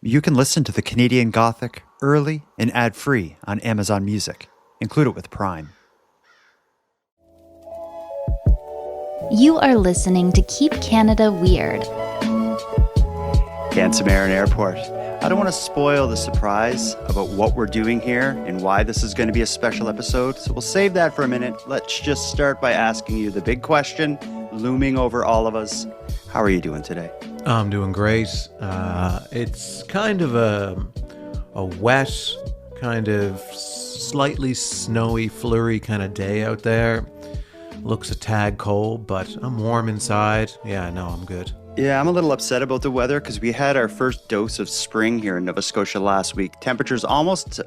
You can listen to the Canadian Gothic early and ad-free on Amazon Music. Include it with Prime. You are listening to Keep Canada Weird. Canson Airport. I don't want to spoil the surprise about what we're doing here and why this is going to be a special episode, so we'll save that for a minute. Let's just start by asking you the big question looming over all of us. How are you doing today? I'm doing great. It's kind of a wet, kind of slightly snowy, flurry kind of day out there. Looks a tad cold, but I'm warm inside. Yeah, no, I'm good. Yeah, I'm a little upset about the weather because we had our first dose of spring here in Nova Scotia last week. Temperatures almost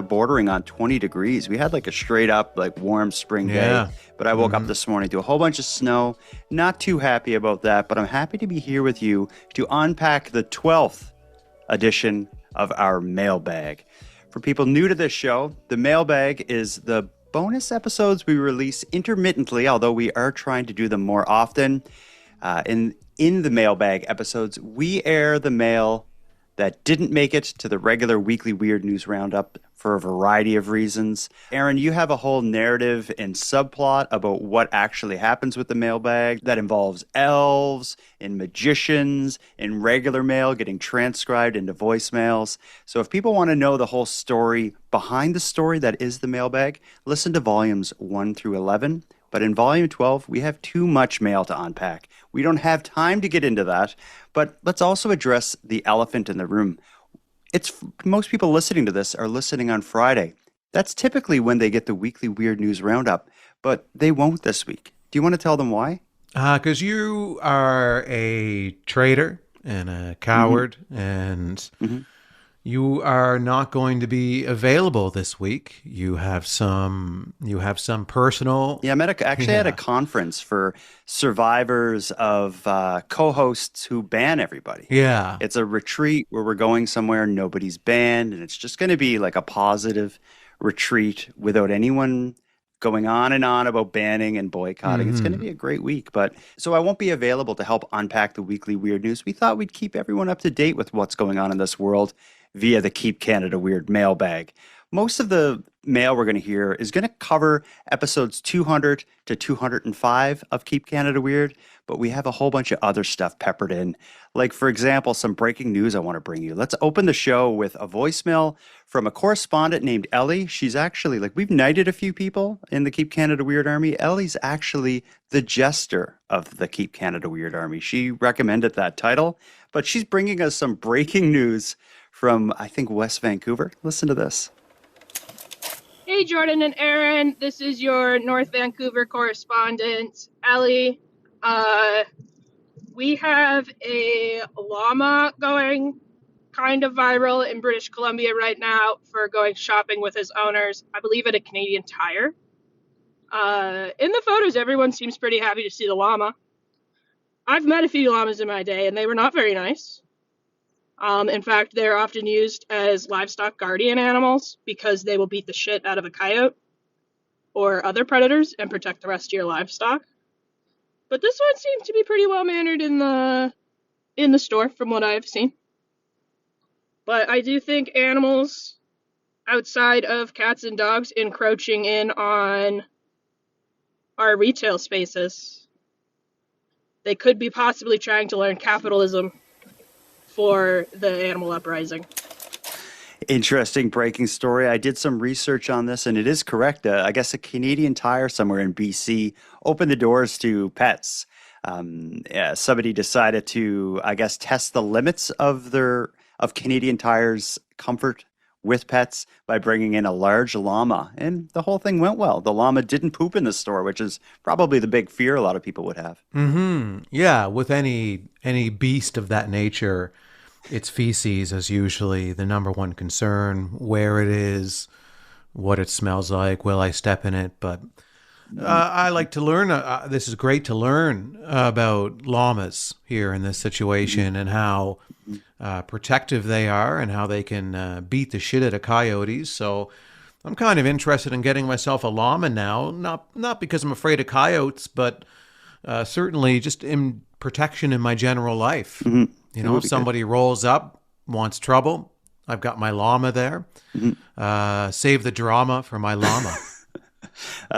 bordering on 20 degrees. We had like a straight up like warm spring day. But I woke up this morning to a whole bunch of snow. Not too happy about that, but I'm happy to be here with you to unpack the 12th edition of our mailbag. For people new to this show, the mailbag is the bonus episodes we release intermittently, although we are trying to do them more often. In the mailbag episodes, we air the mail that didn't make it to the regular weekly Weird News Roundup for a variety of reasons. Aaron, you have a whole narrative and subplot about what actually happens with the mailbag that involves elves and magicians and regular mail getting transcribed into voicemails. So if people want to know the whole story behind the story that is the mailbag, listen to volumes 1 through 11. But in volume 12, we have too much mail to unpack. We don't have time to get into that. But let's also address the elephant in the room. Most people listening to this are listening on Friday. That's typically when they get the weekly Weird News Roundup, but they won't this week. Do you want to tell them why? Because you are a traitor and a coward, and you are not going to be available this week. You have some personal. Yeah, I had a conference for survivors of co-hosts who ban everybody. Yeah. It's a retreat where we're going somewhere, nobody's banned, and it's just going to be like a positive retreat without anyone going on and on about banning and boycotting. It's going to be a great week. So I won't be available to help unpack the weekly Weird News. We thought we'd keep everyone up to date with what's going on in this world via the Keep Canada Weird mailbag. Most of the mail we're going to hear is going to cover episodes 200 to 205 of Keep Canada Weird, but we have a whole bunch of other stuff peppered in. Like, for example, some breaking news I want to bring you. Let's open the show with a voicemail from a correspondent named Ellie. She's actually, we've knighted a few people in the Keep Canada Weird Army. Ellie's actually the jester of the Keep Canada Weird Army. She recommended that title, but she's bringing us some breaking news from, I think, West Vancouver. Listen to this. Hey, Jordan and Aaron. This is your North Vancouver correspondent, Ellie. We have a llama going kind of viral in British Columbia right now for going shopping with his owners, I believe at a Canadian Tire. In the photos, everyone seems pretty happy to see the llama. I've met a few llamas in my day, and they were not very nice. In fact, they're often used as livestock guardian animals because they will beat the shit out of a coyote or other predators and protect the rest of your livestock. But this one seems to be pretty well mannered in the store from what I've seen. But I do think animals outside of cats and dogs encroaching in on our retail spaces, they could be possibly trying to learn capitalism for the animal uprising. Interesting breaking story. I did some research on this, and it is correct. I guess a Canadian Tire somewhere in BC opened the doors to pets. Somebody decided to, I guess, test the limits of Canadian Tire's comfort with pets by bringing in a large llama, and the whole thing went well. The llama didn't poop in the store, which is probably the big fear a lot of people would have. Yeah, with any beast of that nature, its feces is usually the number one concern. Where it is, what it smells like, will I step in it? But I like to learn. This is great to learn about llamas here in this situation and how protective they are and how they can beat the shit out of coyotes. So I'm kind of interested in getting myself a llama now, not because I'm afraid of coyotes, but certainly just in protection in my general life. You know, if somebody rolls up wants trouble, I've got my llama there. Save the drama for my llama.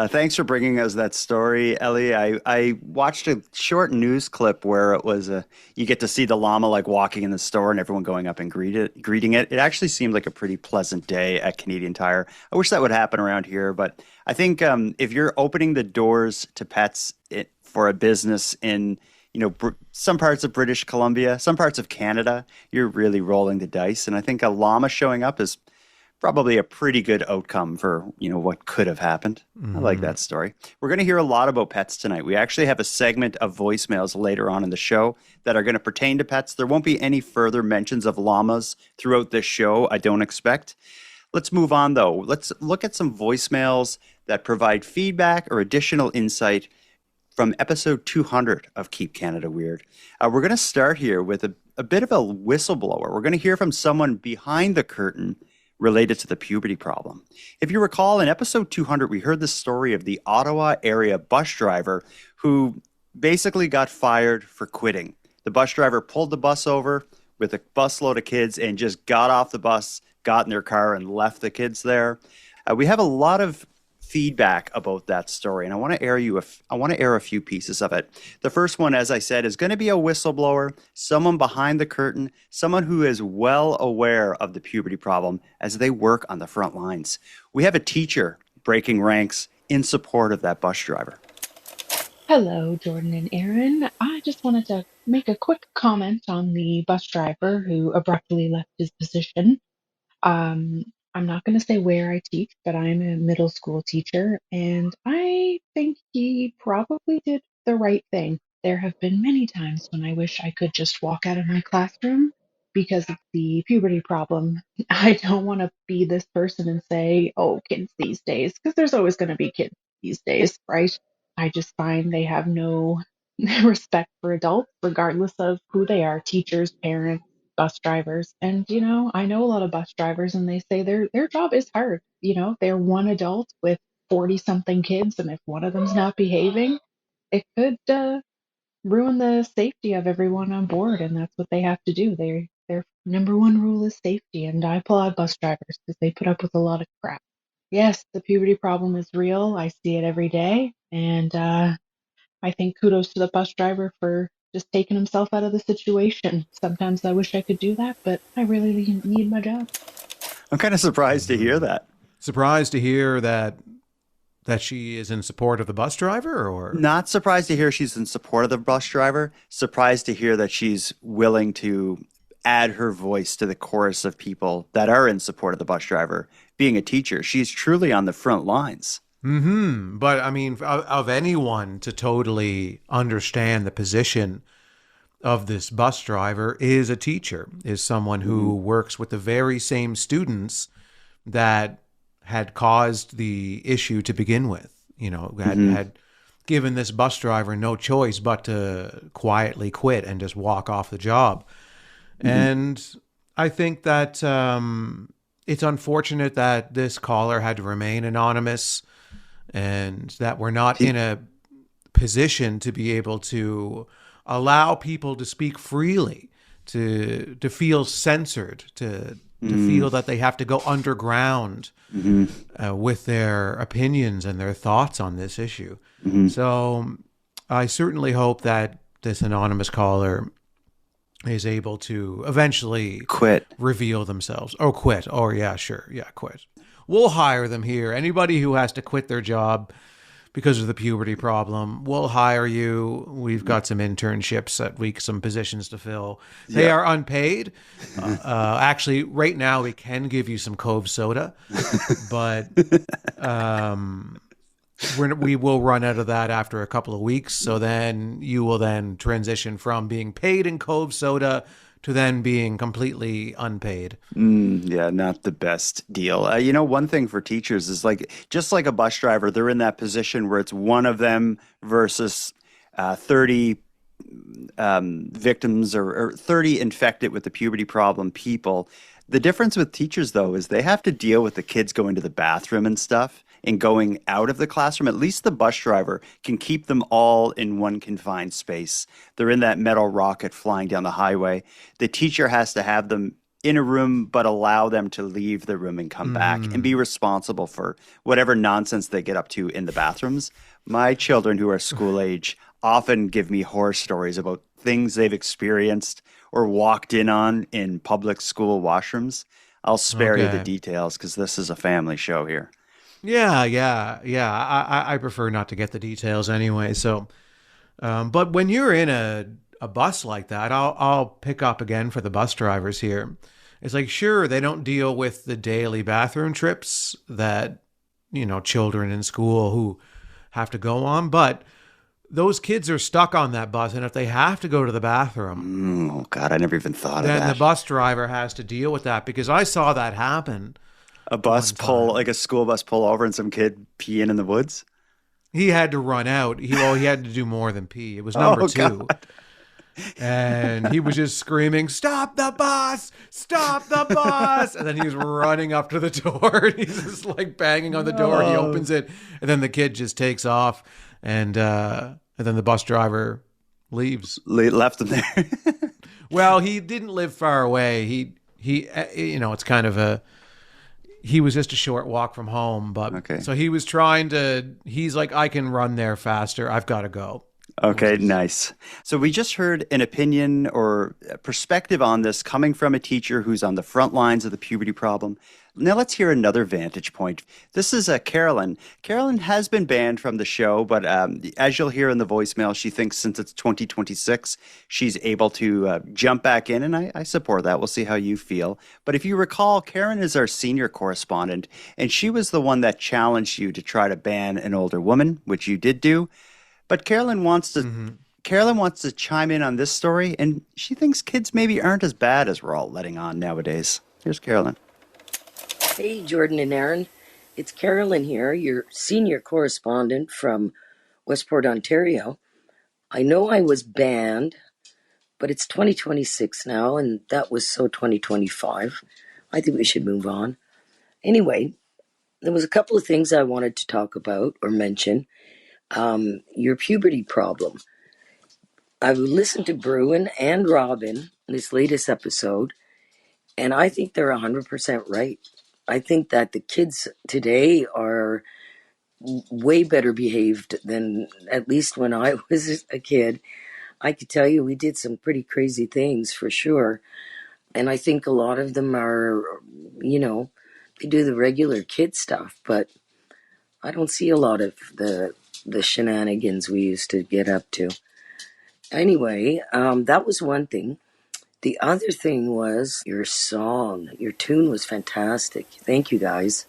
Thanks for bringing us that story, Ellie. I watched a short news clip where it was you get to see the llama like walking in the store and everyone going up and greeting it. It actually seemed like a pretty pleasant day at Canadian Tire. I wish that would happen around here, but I think if you're opening the doors to pets for a business in some parts of British Columbia, some parts of Canada, you're really rolling the dice. And I think a llama showing up is probably a pretty good outcome for, what could have happened. I like that story. We're going to hear a lot about pets tonight. We actually have a segment of voicemails later on in the show that are going to pertain to pets. There won't be any further mentions of llamas throughout this show, I don't expect. Let's move on, though. Let's look at some voicemails that provide feedback or additional insight from episode 200 of Keep Canada Weird. We're going to start here with a bit of a whistleblower. We're going to hear from someone behind the curtain related to the puberty problem. If you recall, in episode 200, we heard the story of the Ottawa area bus driver who basically got fired for quitting. The bus driver pulled the bus over with a busload of kids and just got off the bus, got in their car, and left the kids there. We have a lot of feedback about that story, and I want to air a few pieces of it. The first one, as I said, is going to be a whistleblower, someone behind the curtain, someone who is well aware of the puberty problem as they work on the front lines. We have a teacher breaking ranks in support of that bus driver. Hello, Jordan and Aaron. I just wanted to make a quick comment on the bus driver who abruptly left his position. I'm not going to say where I teach, but I'm a middle school teacher, and I think he probably did the right thing. There have been many times when I wish I could just walk out of my classroom because of the puberty problem. I don't want to be this person and say, oh, kids these days, because there's always going to be kids these days, right? I just find they have no respect for adults, regardless of who they are, teachers, parents, bus drivers. And I know a lot of bus drivers, and they say their job is hard. They're one adult with 40 something kids, and if one of them's not behaving, it could ruin the safety of everyone on board, and that's what they have to do. Their number one rule is safety, and I applaud bus drivers because they put up with a lot of crap. Yes, the puberty problem is real. I see it every day, and I think kudos to the bus driver for just taking himself out of the situation. Sometimes I wish I could do that, but I really need my job. I'm kind of surprised to hear that. Surprised to hear that she is in support of the bus driver, or not surprised to hear she's in support of the bus driver. Surprised to hear that she's willing to add her voice to the chorus of people that are in support of the bus driver. Being a teacher, she's truly on the front lines. But I mean, of anyone to totally understand the position of this bus driver is a teacher, is someone who works with the very same students that had caused the issue to begin with, had given this bus driver no choice but to quietly quit and just walk off the job. And I think that it's unfortunate that this caller had to remain anonymous and that we're not in a position to be able to allow people to speak freely, to feel censored, to feel that they have to go underground with their opinions and their thoughts on this issue. So I certainly hope that this anonymous caller is able to eventually reveal themselves. Oh, quit. Oh, yeah, sure. Yeah, quit. We'll hire them here. Anybody who has to quit their job because of the puberty problem, we'll hire you. We've got some internships some positions to fill. They are unpaid. Actually, right now we can give you some Cove soda, but we will run out of that after a couple of weeks. So then you will then transition from being paid in Cove soda to then being completely unpaid. Yeah, not the best deal. One thing for teachers is just like a bus driver, they're in that position where it's one of them versus 30 victims or 30 infected with the puberty problem people. The difference with teachers, though, is they have to deal with the kids going to the bathroom and stuff and going out of the classroom. At least the bus driver can keep them all in one confined space. They're in that metal rocket flying down the highway. The teacher has to have them in a room, but allow them to leave the room and come back and be Mm. responsible for whatever nonsense they get up to in the bathrooms. My children, who are school age, often give me horror stories about things they've experienced or walked in on in public school washrooms. I'll spare you the Okay. details because this is a family show here. Yeah, yeah, yeah. I prefer not to get the details anyway. So, but when you're in a bus like that, I'll pick up again for the bus drivers here. It's like, sure, they don't deal with the daily bathroom trips that, children in school who have to go on, but those kids are stuck on that bus, and if they have to go to the bathroom, Oh, God, I never even thought of then the that. bus driver has to deal with that because I saw that happen A bus one pull, time. like a school bus pull over and some kid peeing in the woods. He had to run out. He had to do more than pee. It was number Oh, God. two. And he was just screaming, "Stop the bus! Stop the bus!" And then he was running up to the door. And he's just like banging on the door. He No. opens it, and then the kid just takes off, and then the bus driver leaves. Left him there. Well, he didn't live far away. It's kind of he was just a short walk from home, but Okay. so he's like, I can run there faster. I've got to go. Okay, nice. So we just heard an opinion or a perspective on this coming from a teacher who's on the front lines of the puberty problem. Now let's hear another vantage point. This is Carolyn. Carolyn has been banned from the show, but as you'll hear in the voicemail, she thinks since it's 2026, she's able to jump back in, and I support that. We'll see how you feel. But if you recall, Karen is our senior correspondent, and she was the one that challenged you to try to ban an older woman, which you did do. But Carolyn wants to chime in on this story, and she thinks kids maybe aren't as bad as we're all letting on nowadays. Here's Carolyn. Hey, Jordan and Aaron. It's Carolyn here, your senior correspondent from Westport, Ontario. I know I was banned, but it's 2026 now, and that was so 2025. I think we should move on. Anyway, there was a couple of things I wanted to talk about or mention. Your puberty problem. I've listened to Bruin and Robin in this latest episode, and I think they're 100% right. I think that the kids today are way better behaved than at least when I was a kid. I could tell you we did some pretty crazy things for sure. And I think a lot of them are, they do the regular kid stuff, but I don't see a lot of the shenanigans we used to get up to. Anyway, that was one thing. The other thing was your song. Your tune was fantastic. Thank you, guys.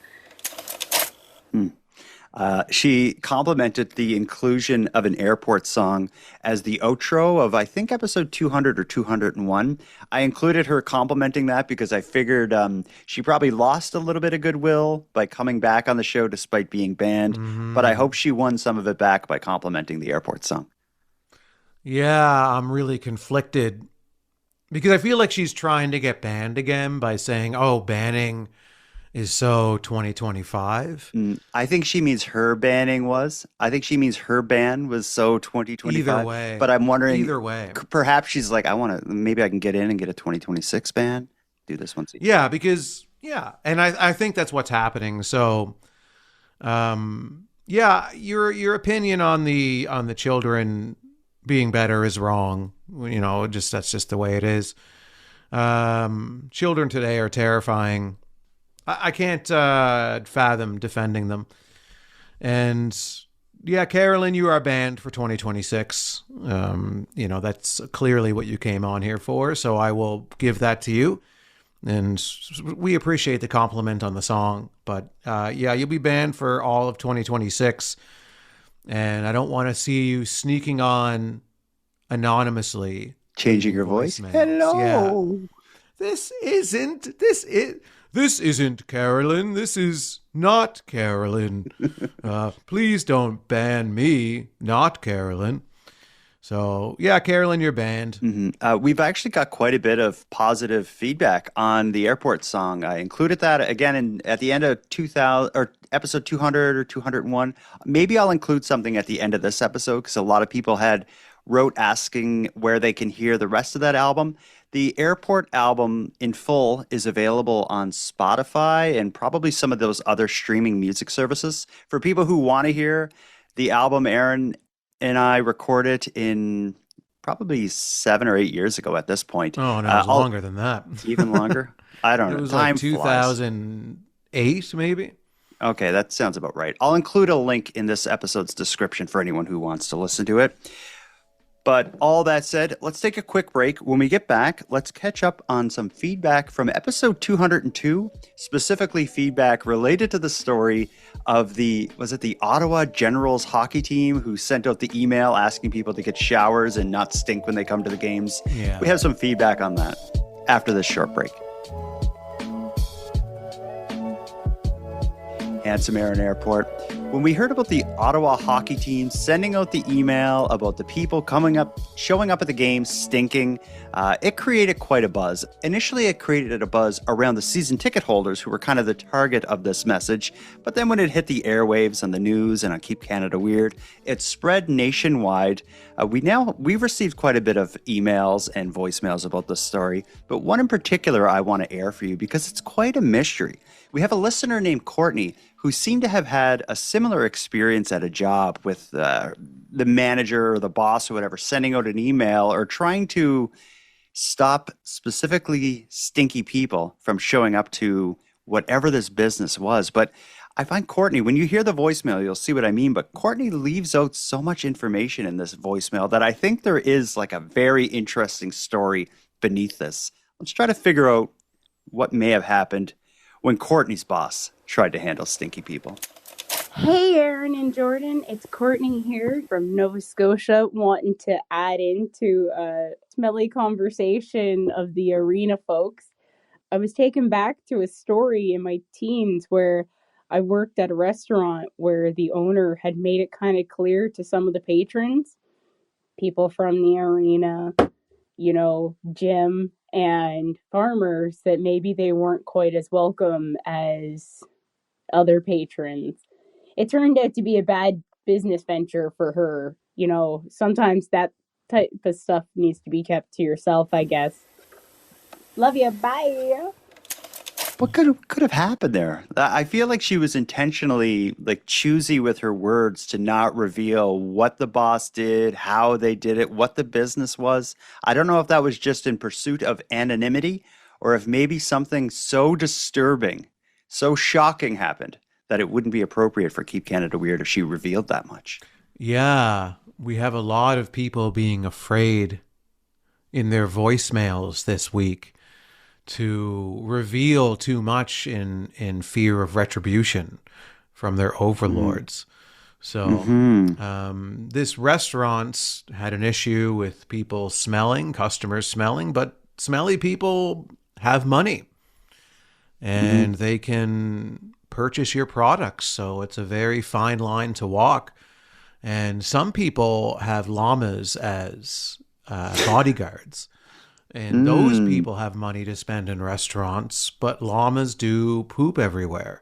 She complimented the inclusion of an airport song as the outro of, I think, episode 200 or 201. I included her complimenting that because I figured she probably lost a little bit of goodwill by coming back on the show despite being banned. But I hope she won some of it back by complimenting the airport song. Yeah, I'm really conflicted because I feel like she's trying to get banned again by saying, "Oh, banning is so 2025." I think she means her banning was. I think she means her ban was so 2025. Either way. But I'm wondering, Either way. perhaps she's like, maybe I can get in and get a 2026 ban. Do this once a year. Yeah, and I think that's what's happening. So, yeah, your opinion on the children being better is wrong. That's just the way it is. Children today are terrifying. I can't fathom defending them. And yeah, Carolyn, you are banned for 2026. That's clearly what you came on here for. So I will give that to you. And we appreciate the compliment on the song. But yeah, you'll be banned for all of 2026. And I don't want to see you sneaking on anonymously. Changing your voice. Voicemails. Hello. Yeah. This isn't Carolyn. This is not Carolyn. Please don't ban me, not Carolyn. So, yeah, Carolyn, you're banned. We've actually got quite a bit of positive feedback on the airport song. I included that again at the end of 2000 or episode 200 or 201. Maybe I'll include something at the end of this episode because a lot of people wrote asking where they can hear the rest of that album. The Airport album in full is available on Spotify and probably some of those other streaming music services. For people who want to hear the album, Aaron and I recorded in probably 7 or 8 years ago at this point. Oh, no, it was I'll longer than that. even longer. I don't It know. was like Time flies. 2008, maybe. Okay, that sounds about right. I'll include a link in this episode's description for anyone who wants to listen to it. But all that said, let's take a quick break. When we get back, let's catch up on some feedback from episode 202, specifically feedback related to the story of was it the Ottawa Generals hockey team who sent out the email asking people to get showers and not stink when they come to the games? Yeah. We have some feedback on that after this short break. Handsome Aaron Airport. When we heard about the Ottawa hockey team sending out the email about the people showing up at the game stinking, it created quite a buzz. Initially, it created a buzz around the season ticket holders who were kind of the target of this message. But then when it hit the airwaves on the news and on Keep Canada Weird, it spread nationwide. We've received quite a bit of emails and voicemails about this story, but one in particular I want to air for you because it's quite a mystery. We have a listener named Courtney who seemed to have had a similar experience at a job with the manager or the boss or whatever sending out an email or trying to stop specifically stinky people from showing up to whatever this business was. But I find Courtney, when you hear the voicemail, you'll see what I mean. But Courtney leaves out so much information in this voicemail that I think there is like a very interesting story beneath this. Let's try to figure out what may have happened when Courtney's boss tried to handle stinky people. Hey, Aaron and Jordan. It's Courtney here from Nova Scotia, wanting to add into a smelly conversation of the arena folks. I was taken back to a story in my teens where I worked at a restaurant where the owner had made it kind of clear to some of the patrons, people from the arena, gym and farmers, that maybe they weren't quite as welcome as other patrons. It turned out to be a bad business venture for her. Sometimes that type of stuff needs to be kept to yourself, I guess. Love you. Bye. What could have happened there? I feel like she was intentionally like choosy with her words to not reveal what the boss did, how they did it, what the business was. I don't know if that was just in pursuit of anonymity or if maybe something so disturbing, so shocking happened that it wouldn't be appropriate for Keep Canada Weird if she revealed that much. Yeah, we have a lot of people being afraid in their voicemails this week to reveal too much in fear of retribution from their overlords. So this restaurant had an issue with people customers smelling, but smelly people have money and they can purchase your products. So it's a very fine line to walk. And some people have llamas as bodyguards. And those people have money to spend in restaurants, but llamas do poop everywhere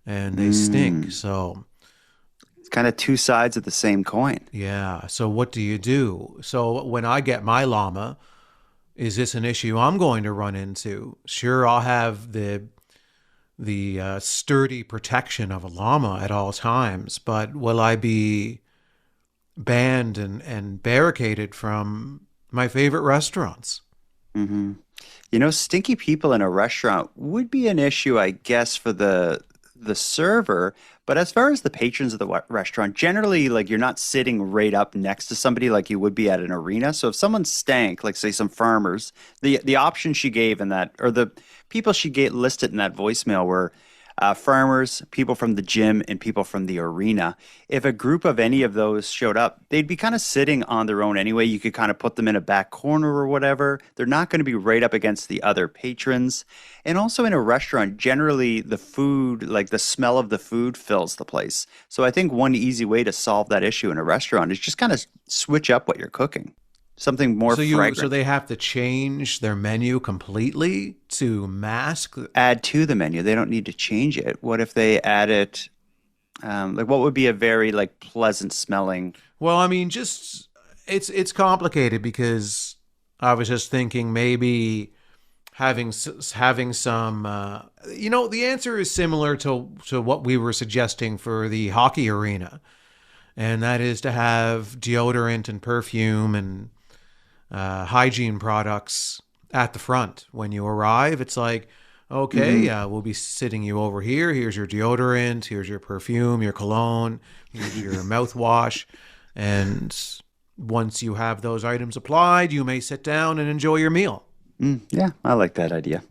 and they stink. So it's kind of two sides of the same coin. Yeah. So what do you do? So when I get my llama, is this an issue I'm going to run into? Sure, I'll have the sturdy protection of a llama at all times, but will I be banned and barricaded from my favorite restaurants? Stinky people in a restaurant would be an issue, I guess, for the server. But as far as the patrons of the restaurant, generally, like you're not sitting right up next to somebody like you would be at an arena. So if someone stank, like say some farmers, the option she gave in that, or the people she listed in that voicemail were farmers, people from the gym, and people from the arena. If a group of any of those showed up, they'd be kind of sitting on their own anyway. You could kind of put them in a back corner or whatever. They're not going to be right up against the other patrons. And also in a restaurant, generally the food, like the smell of the food fills the place. So I think one easy way to solve that issue in a restaurant is just kind of switch up what you're cooking. Something more fragrant. So they have to change their menu completely to mask? Add to the menu. They don't need to change it. What if they add it, like what would be a very like pleasant smelling? Well, I mean, just it's complicated because I was just thinking maybe having some. The answer is similar to what we were suggesting for the hockey arena, and that is to have deodorant and perfume and hygiene products at the front when you arrive. It's like, okay, we'll be sitting you over here. Here's your deodorant. Here's your perfume, your cologne, here's your mouthwash. And once you have those items applied, you may sit down and enjoy your meal. Yeah, I like that idea.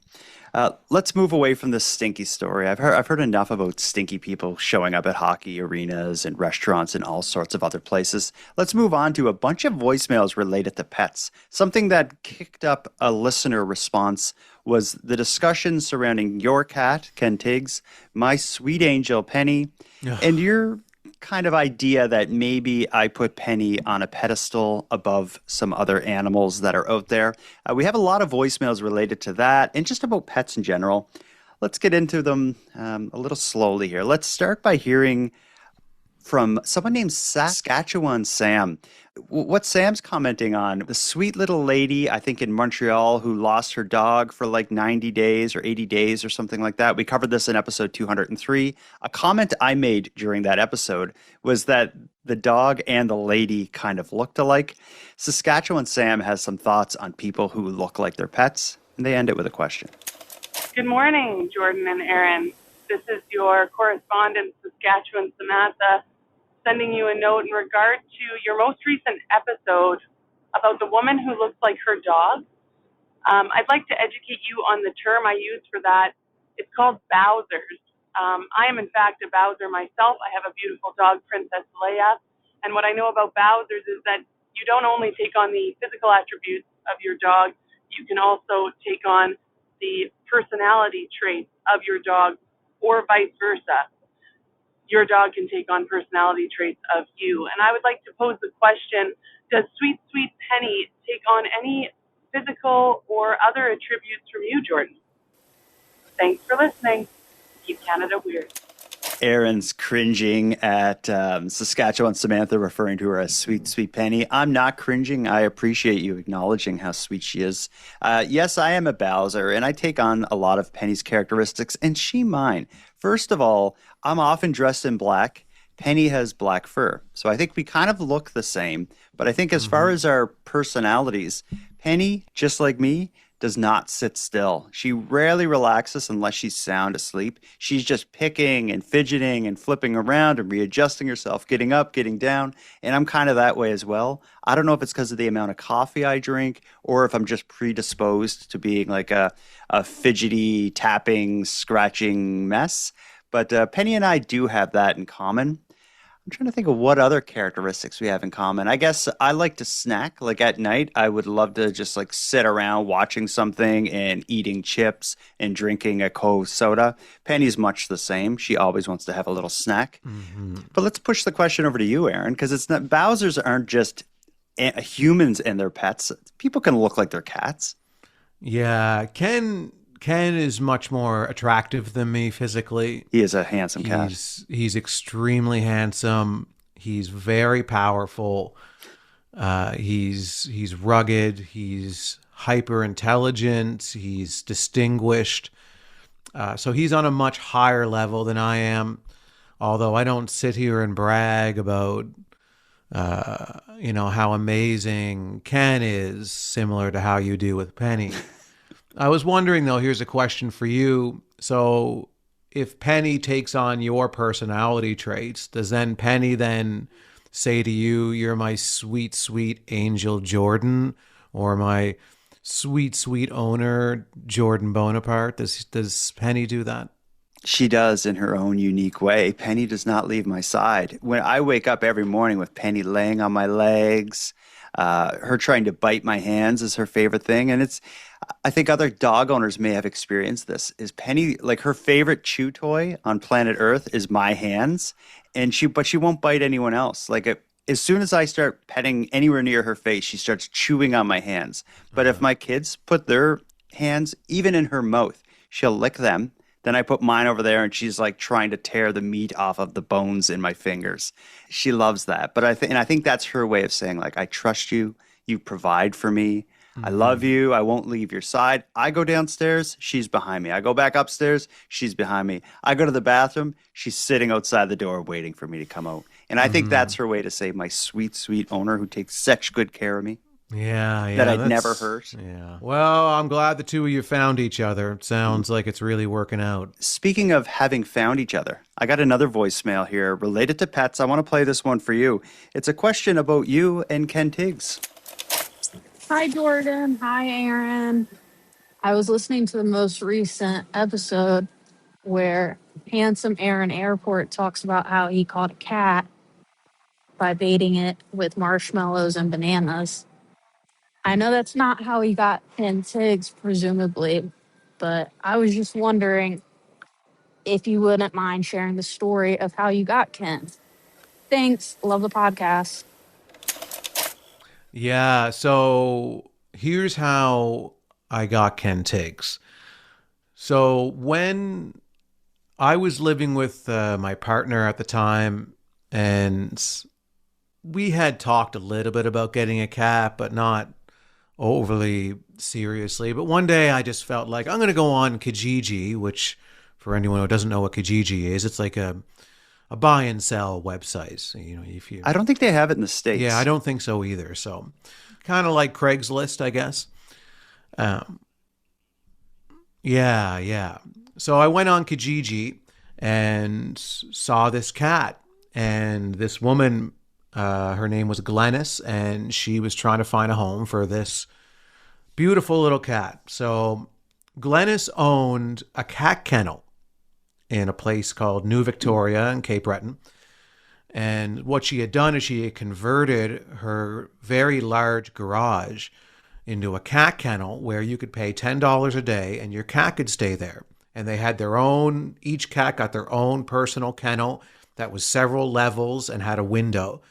Let's move away from this stinky story. I've heard enough about stinky people showing up at hockey arenas and restaurants and all sorts of other places. Let's move on to a bunch of voicemails related to pets. Something that kicked up a listener response was the discussion surrounding your cat, Ken Tiggs, my sweet angel, Penny, and your kind of idea that maybe I put Penny on a pedestal above some other animals that are out there. We have a lot of voicemails related to that and just about pets in general. Let's get into them a little slowly here. Let's start by hearing from someone named Saskatchewan Sam. What Sam's commenting on, the sweet little lady, I think in Montreal, who lost her dog for like 90 days or 80 days or something like that. We covered this in episode 203. A comment I made during that episode was that the dog and the lady kind of looked alike. Saskatchewan Sam has some thoughts on people who look like their pets, and they end it with a question. Good morning, Jordan and Aaron. This is your correspondent, Saskatchewan Samantha, sending you a note in regard to your most recent episode about the woman who looks like her dog. I'd like to educate you on the term I use for that. It's called Bowsers. I am, in fact, a Bowser myself. I have a beautiful dog, Princess Leia. And what I know about Bowsers is that you don't only take on the physical attributes of your dog, you can also take on the personality traits of your dog, or vice versa. Your dog can take on personality traits of you. And I would like to pose the question, does sweet, sweet Penny take on any physical or other attributes from you, Jordan? Thanks for listening. Keep Canada weird. Aaron's cringing at Saskatchewan Samantha referring to her as sweet, sweet Penny. I'm not cringing. I appreciate you acknowledging how sweet she is. Yes, I am a Bowser, and I take on a lot of Penny's characteristics, and she mine. First of all, I'm often dressed in black. Penny has black fur. So I think we kind of look the same. But I think as far as our personalities, Penny, just like me, does not sit still. She rarely relaxes unless she's sound asleep. She's just picking and fidgeting and flipping around and readjusting herself, getting up, getting down. And I'm kind of that way as well. I don't know if it's because of the amount of coffee I drink or if I'm just predisposed to being like a fidgety, tapping, scratching mess. But Penny and I do have that in common. I'm trying to think of what other characteristics we have in common. I guess I like to snack. Like at night, I would love to just like sit around watching something and eating chips and drinking a Coke soda. Penny's much the same. She always wants to have a little snack. But let's push the question over to you, Aaron, because it's not Bowsers aren't just humans and their pets. People can look like their cats. Yeah, Ken is much more attractive than me physically. He is a handsome cat. He's extremely handsome. He's very powerful. He's rugged. He's hyper intelligent. He's distinguished. So he's on a much higher level than I am. Although I don't sit here and brag about how amazing Ken is, similar to how you do with Penny. I was wondering, though, here's a question for you. So if Penny takes on your personality traits, does then Penny then say to you, you're my sweet, sweet angel Jordan, or my sweet, sweet owner Jordan Bonaparte? Does Penny do that? She does in her own unique way. Penny does not leave my side. When I wake up every morning with Penny laying on my legs, her trying to bite my hands is her favorite thing. And I think other dog owners may have experienced this. Is Penny, like her favorite chew toy on planet Earth is my hands. But she won't bite anyone else. As soon as I start petting anywhere near her face, she starts chewing on my hands. But if my kids put their hands even in her mouth, she'll lick them. Then I put mine over there and she's like trying to tear the meat off of the bones in my fingers. She loves that. But I think that's her way of saying like, I trust you. You provide for me. I love you. I won't leave your side. I go downstairs. She's behind me. I go back upstairs. She's behind me. I go to the bathroom. She's sitting outside the door waiting for me to come out. And I think that's her way to say my sweet, sweet owner who takes such good care of me. Yeah, that I'd never hurt. Yeah. Well, I'm glad the two of you found each other. It sounds like it's really working out. Speaking of having found each other, I got another voicemail here related to pets. I want to play this one for you. It's a question about you and Ken Tiggs. Hi, Jordan. Hi, Aaron. I was listening to the most recent episode where handsome Aaron Airport talks about how he caught a cat by baiting it with marshmallows and bananas. I know that's not how he got Ken Tiggs, presumably, but I was just wondering if you wouldn't mind sharing the story of how you got Ken. Thanks. Love the podcast. Yeah, so here's how I got Ken Tiggs. So when I was living with my partner at the time, and we had talked a little bit about getting a cat, but not overly seriously. But one day I just felt like I'm going to go on Kijiji, which for anyone who doesn't know what Kijiji is, it's like a buy and sell website. So, if you, I don't think they have it in the States. Yeah, I don't think so either. So kind of like Craigslist, I guess. Yeah. So I went on Kijiji and saw this cat, and this woman, her name was Glennis, and she was trying to find a home for this beautiful little cat. So Glennis owned a cat kennel in a place called New Victoria in Cape Breton. And what she had done is she had converted her very large garage into a cat kennel where you could pay $10 a day and your cat could stay there. And they had their own, each cat got their own personal kennel that was several levels and had a window.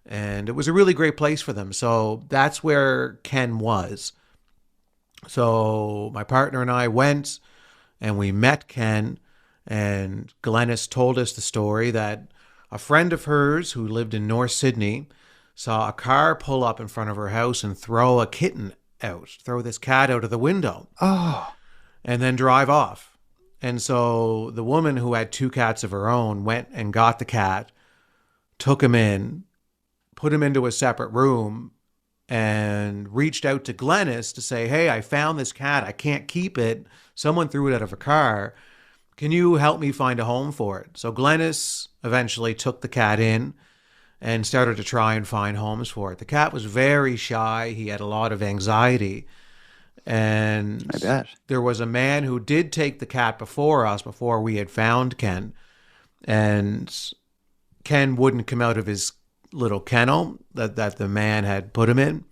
And it was a really great place for them. So that's where Ken was. So my partner and I went and we met Ken, and Glennis told us the story that a friend of hers who lived in North Sydney saw a car pull up in front of her house and throw a kitten out, throw this cat out of the window. Oh. And then drive off. And so the woman who had two cats of her own went and got the cat, took him in, put him into a separate room, and reached out to Glennis to say, hey, I found this cat. I can't keep it. Someone threw it out of a car. Can you help me find a home for it? So Glennis eventually took the cat in and started to try and find homes for it. The cat was very shy. He had a lot of anxiety. And I bet there was a man who did take the cat before us, before we had found Ken. And Ken wouldn't come out of his little kennel that the man had put him in.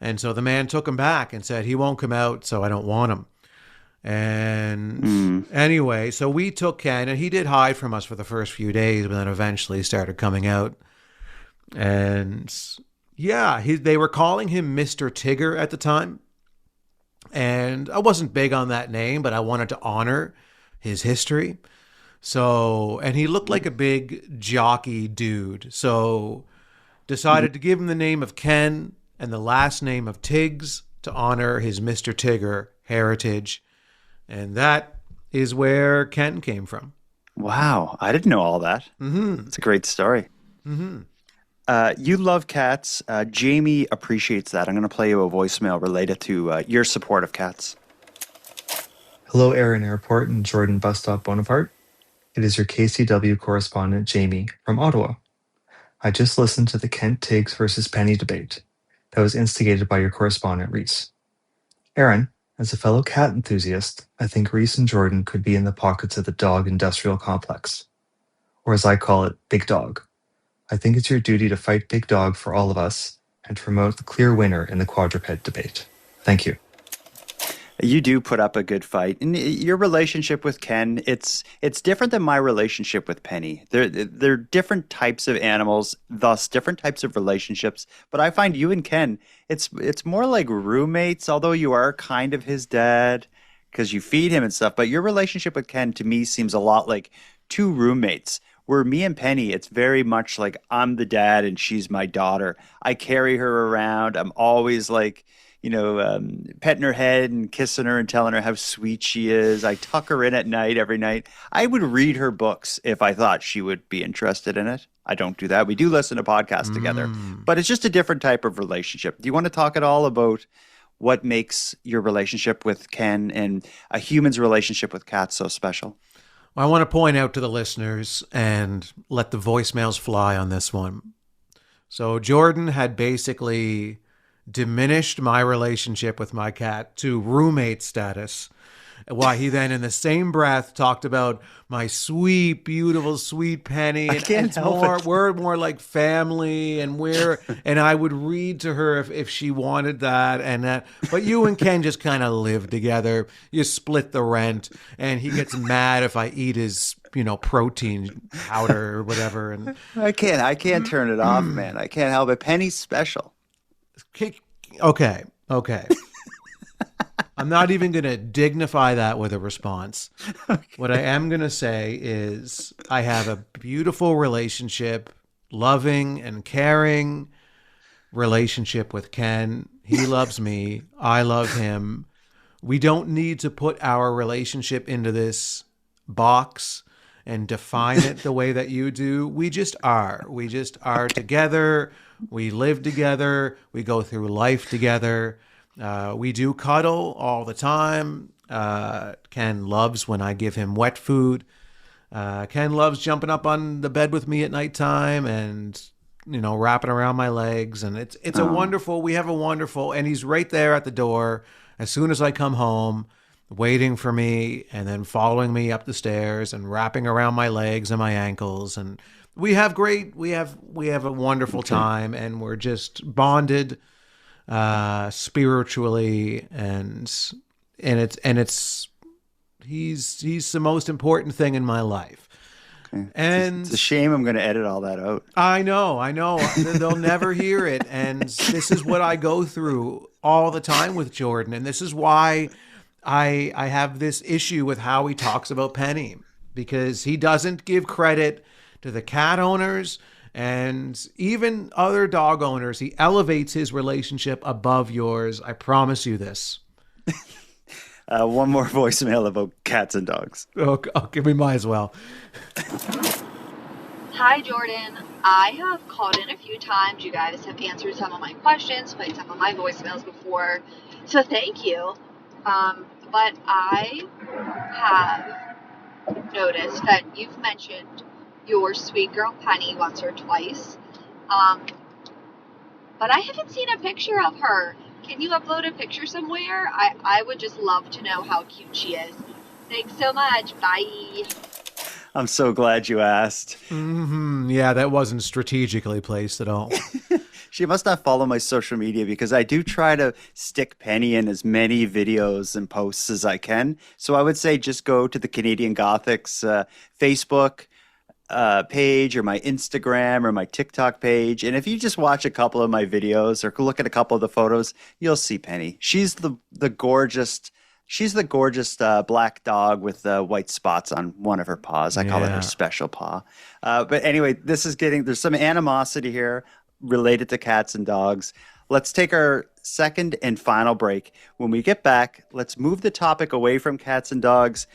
And so the man took him back and said, he won't come out, so I don't want him. And anyway, so we took Ken, and he did hide from us for the first few days, but then eventually started coming out. And yeah, they were calling him Mr. Tigger at the time. And I wasn't big on that name, but I wanted to honor his history. So, and he looked like a big jockey dude. So decided to give him the name of Ken and the last name of Tiggs to honor his Mr. Tigger heritage. And that is where Ken came from. Wow. I didn't know all that. Mm-hmm. It's a great story. Mm-hmm. You love cats. Jamie appreciates that. I'm going to play you a voicemail related to your support of cats. Hello, Aaron Airport and Jordan Bus Stop Bonaparte. It is your KCW correspondent, Jamie, from Ottawa. I just listened to the Kent Tiggs versus Penny debate that was instigated by your correspondent, Reese. Aaron, as a fellow cat enthusiast, I think Reese and Jordan could be in the pockets of the dog industrial complex, or as I call it, Big Dog. I think it's your duty to fight Big Dog for all of us and to promote the clear winner in the quadruped debate. Thank you. You do put up a good fight. And your relationship with Ken, it's different than my relationship with Penny. They're different types of animals, thus different types of relationships. But I find you and Ken, it's more like roommates, although you are kind of his dad because you feed him and stuff. But your relationship with Ken, to me, seems a lot like two roommates. Where me and Penny, it's very much like I'm the dad and she's my daughter. I carry her around. I'm always like, petting her head and kissing her and telling her how sweet she is. I tuck her in at night every night. I would read her books if I thought she would be interested in it. I don't do that. We do listen to podcasts together, but it's just a different type of relationship. Do you want to talk at all about what makes your relationship with Ken and a human's relationship with cats so special? I want to point out to the listeners and let the voicemails fly on this one. So Jordan had basically diminished my relationship with my cat to roommate status. Why he then in the same breath talked about my sweet, beautiful, sweet Penny. I can't help it. We're more like family, and I would read to her if she wanted that and that. But you and Ken just kind of live together. You split the rent, and he gets mad if I eat his protein powder or whatever. And I can't turn it off, man. I can't help it. Penny's special. Okay. I'm not even going to dignify that with a response. Okay. What I am going to say is I have a beautiful relationship, loving and caring relationship with Ken. He loves me. I love him. We don't need to put our relationship into this box and define it the way that you do. We just are. We just are together. We live together. We go through life together. We do cuddle all the time. Ken loves when I give him wet food. Ken loves jumping up on the bed with me at nighttime and, wrapping around my legs. And it's we have a wonderful, and he's right there at the door as soon as I come home, waiting for me and then following me up the stairs and wrapping around my legs and my ankles. And we have a wonderful time, and we're just bonded spiritually, and he's the most important thing in my life. Okay. And it's a shame I'm going to edit all that out. I know they'll never hear it, and this is what I go through all the time with Jordan, and this is why I have this issue with how he talks about Penny, because he doesn't give credit to the cat owners and even other dog owners. He elevates his relationship above yours. I promise you this. One more voicemail about cats and dogs. Okay, we might as well. Hi, Jordan. I have called in a few times. You guys have answered some of my questions, played some of my voicemails before. So thank you. But I have noticed that you've mentioned your sweet girl Penny once or twice, but I haven't seen a picture of her. Can you upload a picture somewhere? I would just love to know how cute she is. Thanks so much. Bye. I'm so glad you asked. Mm-hmm. Yeah, that wasn't strategically placed at all. She must not follow my social media, because I do try to stick Penny in as many videos and posts as I can. So I would say just go to the Canadian Gothics Facebook page, or my Instagram, or my TikTok page, and if you just watch a couple of my videos or look at a couple of the photos, you'll see Penny. She's the gorgeous black dog with white spots on one of her paws. I call it her special paw. But anyway, there's some animosity here related to cats and dogs. Let's take our second and final break. When we get back, let's move the topic away from cats and dogs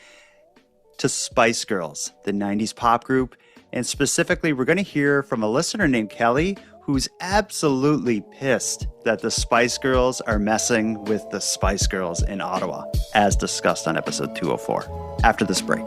to Spice Girls, the 90s pop group. And specifically, we're going to hear from a listener named Kelly, who's absolutely pissed that the Spice Girls are messing with the Spice Girls in Ottawa, as discussed on episode 204. After this break.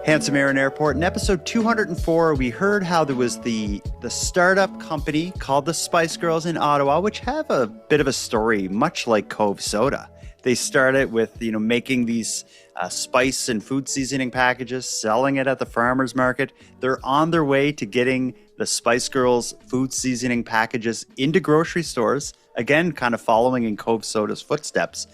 Handsome Aaron Airport. In episode 204, we heard how there was the startup company called the Spice Girls in Ottawa, which have a bit of a story, much like Cove Soda. They started with, making these spice and food seasoning packages, selling it at the farmer's market. They're on their way to getting the Spice Girls food seasoning packages into grocery stores, again, kind of following in Cove Soda's footsteps.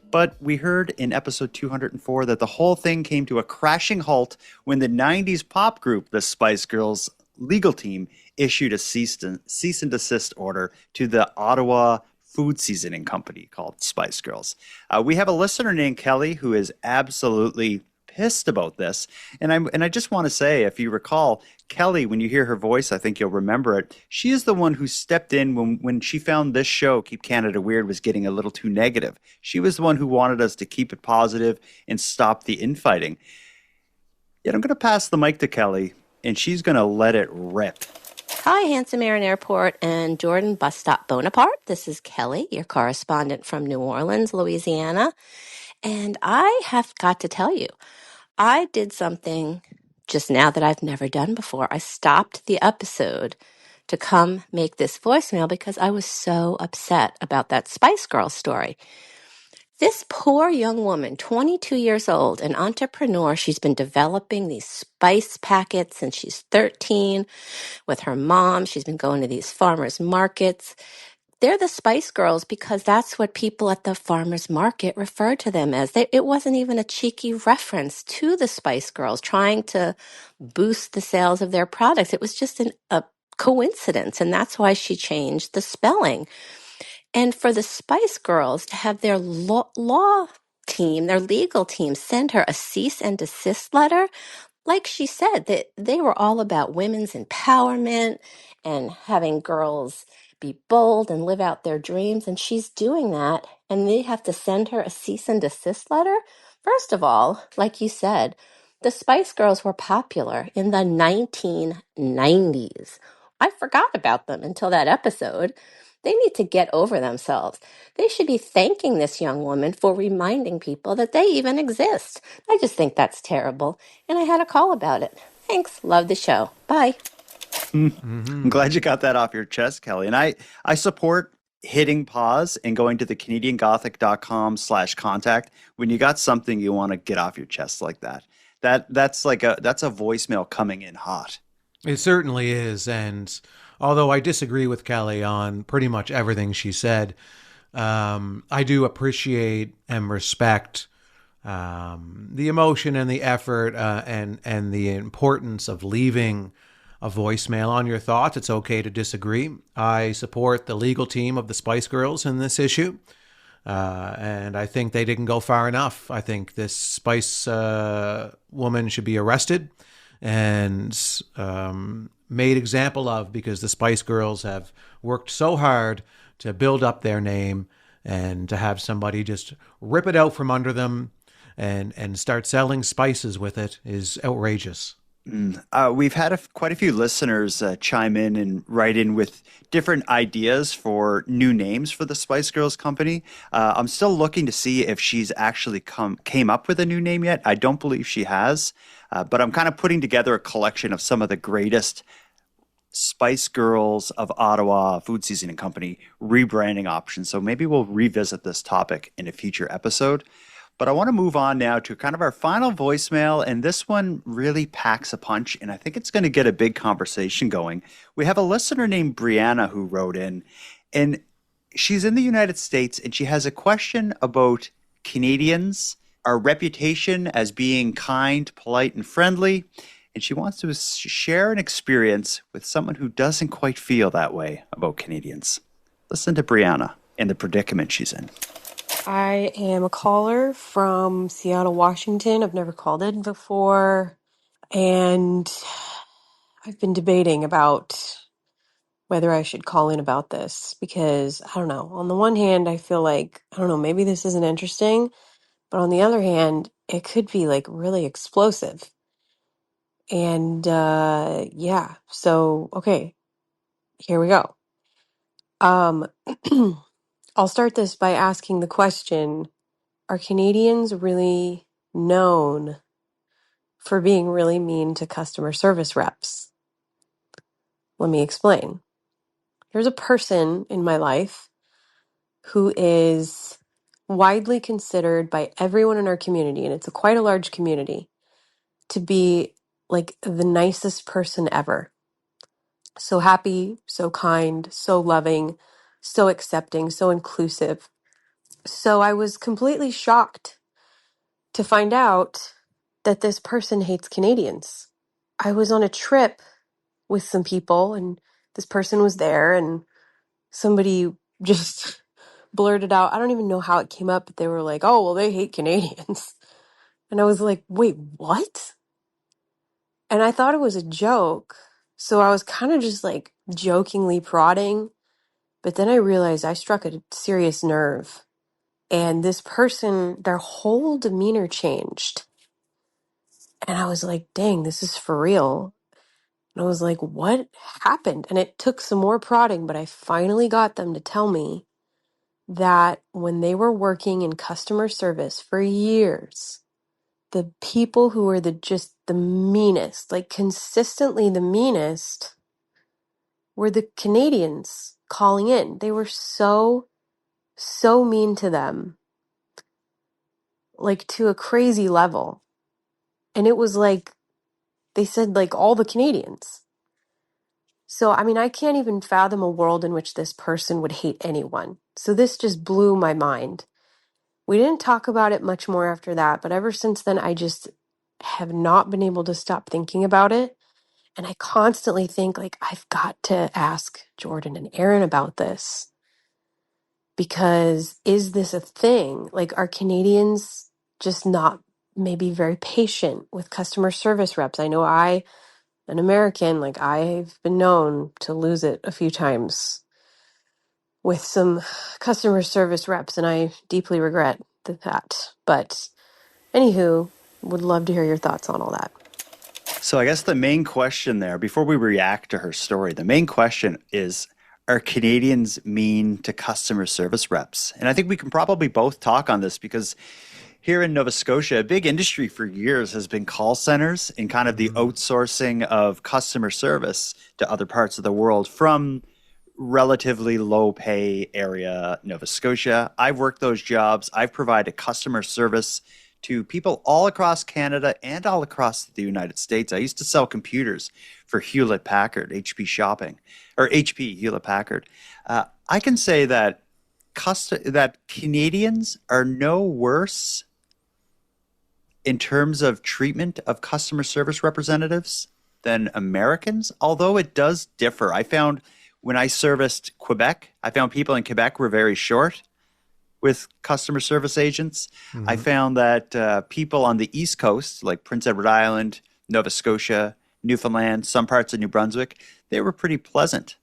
But we heard in episode 204 that the whole thing came to a crashing halt when the 90s pop group, the Spice Girls legal team, issued a cease and desist order to the Ottawa food seasoning company called Spice Girls. We have a listener named Kelly who is absolutely pissed about this. And I just want to say, if you recall, Kelly, when you hear her voice, I think you'll remember it. She is the one who stepped in when she found this show, Keep Canada Weird, was getting a little too negative. She was the one who wanted us to keep it positive and stop the infighting. Yet I'm going to pass the mic to Kelly, and she's going to let it rip. Hi, Handsome Aaron Airport and Jordan Bus Stop Bonaparte. This is Kelly, your correspondent from New Orleans, Louisiana. And I have got to tell you, I did something just now that I've never done before. I stopped the episode to come make this voicemail because I was so upset about that Spice Girl story. This poor young woman, 22 years old, an entrepreneur, she's been developing these spice packets since she's 13 with her mom. She's been going to these farmers markets. They're the Spice Girls because that's what people at the farmers market refer to them as. It wasn't even a cheeky reference to the Spice Girls trying to boost the sales of their products. It was just a coincidence, and that's why she changed the spelling. And for the Spice Girls to have their law team, their legal team, send her a cease and desist letter, like she said, that they were all about women's empowerment and having girls be bold and live out their dreams. And she's doing that. And they have to send her a cease and desist letter. First of all, like you said, the Spice Girls were popular in the 1990s. I forgot about them until that episode. They need to get over themselves. They should be thanking this young woman for reminding people that they even exist. I just think that's terrible. And I had a call about it. Thanks. Love the show. Bye. I'm glad you got that off your chest, Kelly. And I support hitting pause and going to the canadiangothic.com/contact when you got something you want to get off your chest like that. That's a voicemail coming in hot. It certainly is. And although I disagree with Kelly on pretty much everything she said, I do appreciate and respect the emotion and the effort and the importance of leaving a voicemail on your thoughts. It's okay to disagree. I support the legal team of the Spice Girls in this issue. And I think they didn't go far enough. I think this Spice woman should be arrested and made example of, because the Spice Girls have worked so hard to build up their name, and to have somebody just rip it out from under them and start selling spices with it is outrageous. We've had quite a few listeners chime in and write in with different ideas for new names for the Spice Girls company. I'm still looking to see if she's actually came up with a new name yet. I don't believe she has, but I'm kind of putting together a collection of some of the greatest Spice Girls of Ottawa Food Seasoning Company rebranding options. So maybe we'll revisit this topic in a future episode. But I want to move on now to kind of our final voicemail, and this one really packs a punch, and I think it's going to get a big conversation going. We have a listener named Brianna who wrote in, and she's in the United States, and she has a question about Canadians, our reputation as being kind, polite, and friendly, and she wants to share an experience with someone who doesn't quite feel that way about Canadians. Listen to Brianna and the predicament she's in. I am a caller from Seattle, Washington. I've never called in before, and I've been debating about whether I should call in about this because I don't know. On the one hand, I feel like, I don't know, maybe this isn't interesting, but on the other hand, it could be like really explosive. And yeah, so okay, here we go. Um, I'll start this by asking the question, are Canadians really known for being really mean to customer service reps? Let me explain. There's a person in my life who is widely considered by everyone in our community, and it's quite a large community, to be like the nicest person ever. So happy, so kind, so loving, so accepting, so inclusive. So I was completely shocked to find out that this person hates Canadians. I was on a trip with some people and this person was there and somebody just blurted out, I don't even know how it came up, but they were like, oh, well, they hate Canadians. And I was like, wait, what? And I thought it was a joke. So I was kind of just like jokingly prodding. But then I realized I struck a serious nerve. And this person, their whole demeanor changed. And I was like, dang, this is for real. And I was like, what happened? And it took some more prodding, but I finally got them to tell me that when they were working in customer service for years, the people who were just the meanest, like consistently the meanest, were the Canadians calling in. They were so mean to them, like to a crazy level. And it was like, they said like all the Canadians. So, I mean, I can't even fathom a world in which this person would hate anyone. So this just blew my mind. We didn't talk about it much more after that, but ever since then, I just have not been able to stop thinking about it. And I constantly think, like, I've got to ask Jordan and Aaron about this because is this a thing? Like, are Canadians just not maybe very patient with customer service reps? I know an American, like, I've been known to lose it a few times with some customer service reps, and I deeply regret that. But anywho, would love to hear your thoughts on all that. So I guess the main question there, before we react to her story, the main question is, are Canadians mean to customer service reps? And I think we can probably both talk on this because here in Nova Scotia, a big industry for years has been call centers and kind of the outsourcing of customer service to other parts of the world from relatively low pay area, Nova Scotia. I've worked those jobs. I've provided customer service to people all across Canada and all across the United States. I used to sell computers for Hewlett Packard, HP Shopping, or HP Hewlett Packard. I can say that that Canadians are no worse in terms of treatment of customer service representatives than Americans, although it does differ. I found when I serviced Quebec, I found people in Quebec were very short with customer service agents. I found that people on the East Coast, like Prince Edward Island, Nova Scotia, Newfoundland, some parts of New Brunswick, they were pretty pleasant.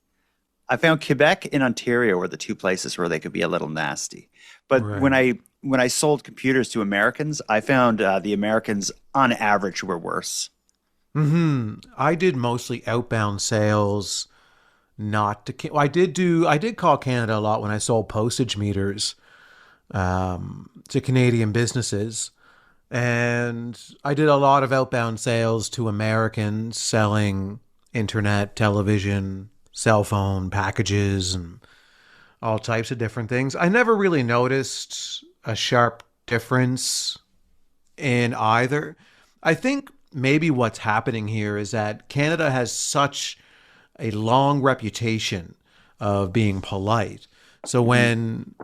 I found Quebec and Ontario were the two places where they could be a little nasty. But Right. when I sold computers to Americans, I found the Americans on average were worse. I did mostly outbound sales, not to. I did call Canada a lot when I sold postage meters to Canadian businesses, and I did a lot of outbound sales to Americans selling internet, television, cell phone packages, and all types of different things. I never really noticed a sharp difference in either. I think maybe what's happening here is that Canada has such a long reputation of being polite. So when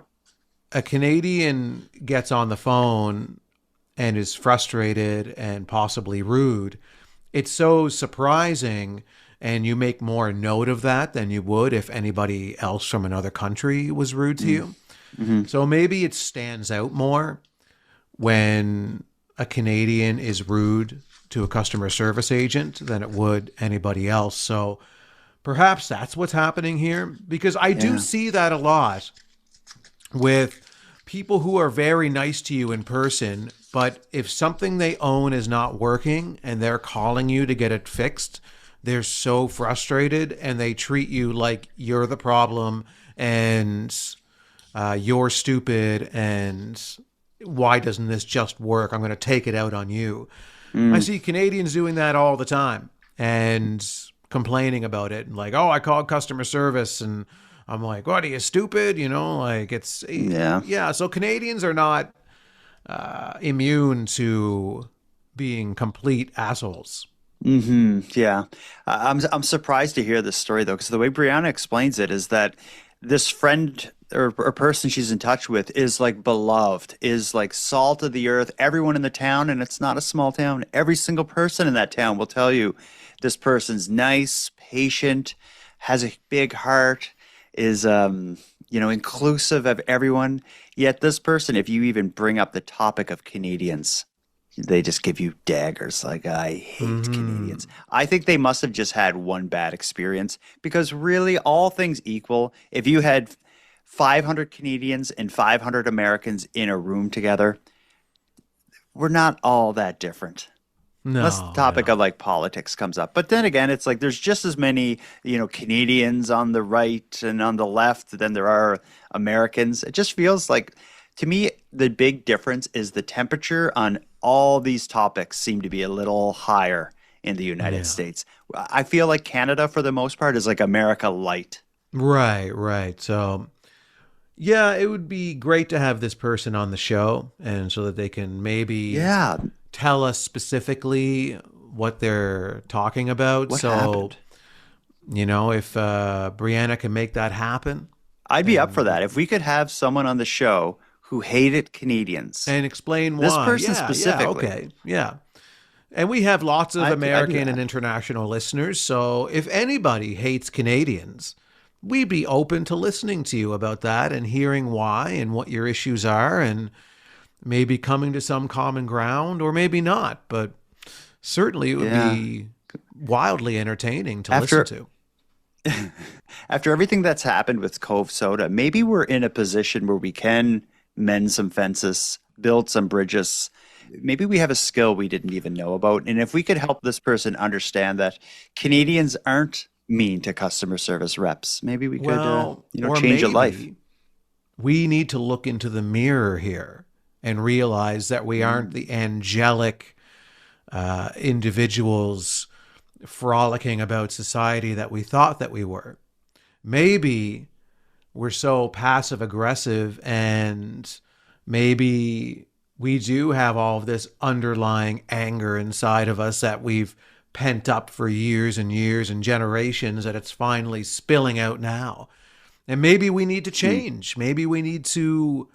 a Canadian gets on the phone and is frustrated and possibly rude, it's so surprising, and you make more note of that than you would if anybody else from another country was rude to you. So maybe it stands out more when a Canadian is rude to a customer service agent than it would anybody else. So perhaps that's what's happening here, because I do see that a lot with people who are very nice to you in person, but if something they own is not working and they're calling you to get it fixed, they're so frustrated and they treat you like you're the problem and you're stupid and why doesn't this just work? I'm going to take it out on you. I see Canadians doing that all the time and complaining about it and like, oh, I called customer service and I'm like, what are you stupid? You know, like it's yeah. So Canadians are not immune to being complete assholes. Yeah. I'm surprised to hear this story though, because the way Brianna explains it is that this friend or person she's in touch with is like beloved, is like salt of the earth. Everyone in the town, and it's not a small town, every single person in that town will tell you this person's nice, patient, has a big heart, is inclusive of everyone. Yet this person, if you even bring up the topic of Canadians, They just give you daggers. Like, I hate Canadians. I think they must have just had one bad experience because really, all things equal, if you had 500 Canadians and 500 Americans in a room together, we're not all that different. Unless the No, topic of no. like politics comes up. But then again, it's like there's just as many, Canadians on the right and on the left than there are Americans. It just feels like, to me, the big difference is the temperature on all these topics seem to be a little higher in the United Yeah. States. I feel like Canada, for the most part, is like America light. Right, right. So, yeah, it would be great to have this person on the show and so that they can maybe Yeah. tell us specifically what they're talking about. What So, happened? if Brianna can make that happen I'd be up for and that. If we could have someone on the show who hated Canadians, explain this why. person Yeah, yeah, specifically. okay. Yeah. And we have lots of I'd do American and that. international listeners. So if anybody hates Canadians, we'd be open to listening to you about that and hearing why and what your issues are and maybe coming to some common ground or maybe not. But certainly it would Yeah. be wildly entertaining to listen After to. After everything that's happened with Cove Soda, maybe we're in a position where we can mend some fences, build some bridges. Maybe we have a skill we didn't even know about. And if we could help this person understand that Canadians aren't mean to customer service reps, maybe we could, Well, or change a life. maybe we need to look into the mirror here and realize that we aren't the angelic individuals frolicking about society that we thought that we were. Maybe we're so passive aggressive and maybe we do have all of this underlying anger inside of us that we've pent up for years and years and generations that it's finally spilling out now. And maybe we need to change. Maybe we need to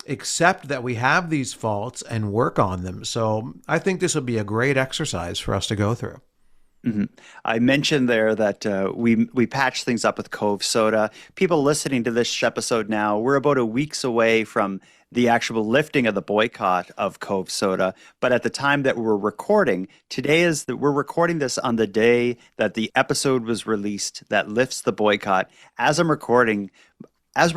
accept that we have these faults and work on them. So I think this would be a great exercise for us to go through. Mhm. I mentioned there that we patched things up with Cove Soda. People listening to this episode now, we're about a weeks away from the actual lifting of the boycott of Cove Soda. But at the time that we're recording, we're recording this on the day that the episode was released that lifts the boycott. As we're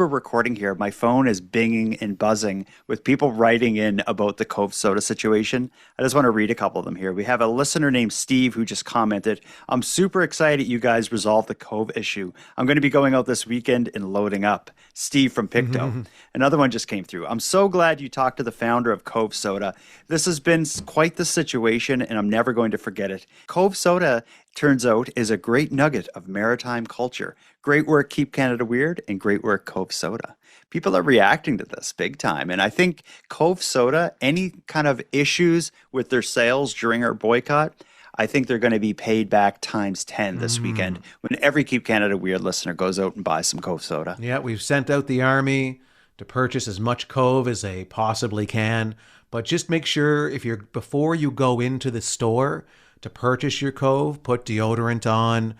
recording here, my phone is binging and buzzing with people writing in about the Cove Soda situation. I just want to read a couple of them here. We have a listener named Steve who just commented, "I'm super excited you guys resolved the Cove issue. I'm going to be going out this weekend and loading up." Steve from Pictou. Another one just came through. "I'm so glad you talked to the founder of Cove Soda. This has been quite the situation and I'm never going to forget it. Cove Soda, turns out, is a great nugget of maritime culture. Great work, Keep Canada Weird, and great work, Cove Soda." People are reacting to this big time. And I think Cove Soda, any kind of issues with their sales during our boycott, I think they're going to be paid back times 10 this weekend when every Keep Canada Weird listener goes out and buys some Cove Soda. Yeah, we've sent out the army to purchase as much Cove as they possibly can. But just make sure before you go into the store to purchase your Cove, put deodorant on,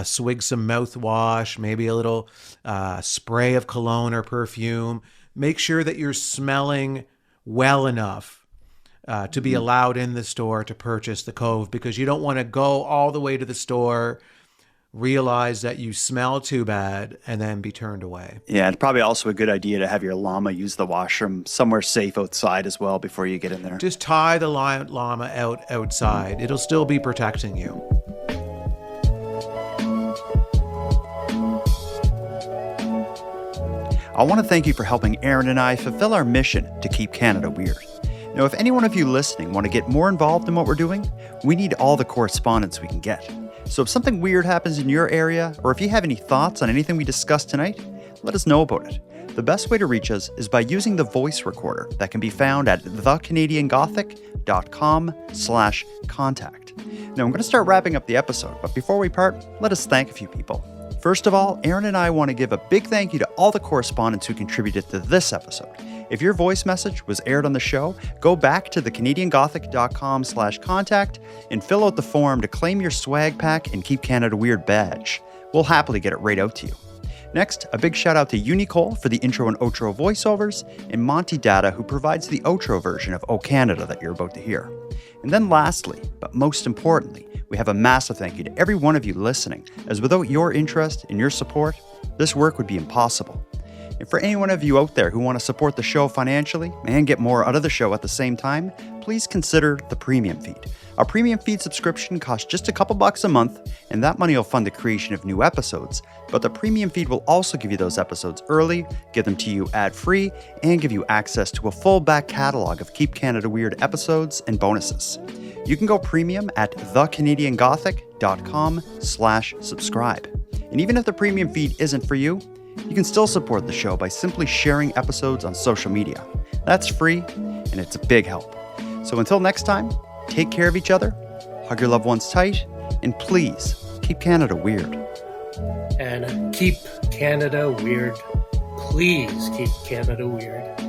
swig some mouthwash, maybe a little spray of cologne or perfume. Make sure that you're smelling well enough to be allowed in the store to purchase the Cove, because you don't want to go all the way to the store, realize that you smell too bad, and then be turned away. Yeah, it's probably also a good idea to have your llama use the washroom somewhere safe outside as well before you get in there. Just tie the llama outside. It'll still be protecting you. I want to thank you for helping Aaron and I fulfill our mission to keep Canada weird. Now, if any one of you listening want to get more involved in what we're doing, we need all the correspondence we can get. So if something weird happens in your area, or if you have any thoughts on anything we discussed tonight, let us know about it. The best way to reach us is by using the voice recorder that can be found at thecanadiangothic.com/contact. Now, I'm going to start wrapping up the episode, but before we part, let us thank a few people. First of all, Aaron and I want to give a big thank you to all the correspondents who contributed to this episode. If your voice message was aired on the show, go back to thecanadiangothic.com/contact and fill out the form to claim your swag pack and Keep Canada Weird badge. We'll happily get it right out to you. Next, a big shout out to Unicole for the intro and outro voiceovers, and Monty Data, who provides the outro version of O Canada that you're about to hear. And then lastly, but most importantly, we have a massive thank you to every one of you listening, as without your interest and your support, this work would be impossible. And for any one of you out there who want to support the show financially and get more out of the show at the same time, please consider the premium feed. Our premium feed subscription costs just a couple bucks a month, and that money will fund the creation of new episodes. But the premium feed will also give you those episodes early, give them to you ad-free, and give you access to a full back catalog of Keep Canada Weird episodes and bonuses. You can go premium at thecanadiangothic.com/subscribe. And even if the premium feed isn't for you, you can still support the show by simply sharing episodes on social media. That's free, and it's a big help. So until next time, take care of each other, hug your loved ones tight, and please keep Canada weird. And keep Canada weird. Please keep Canada weird.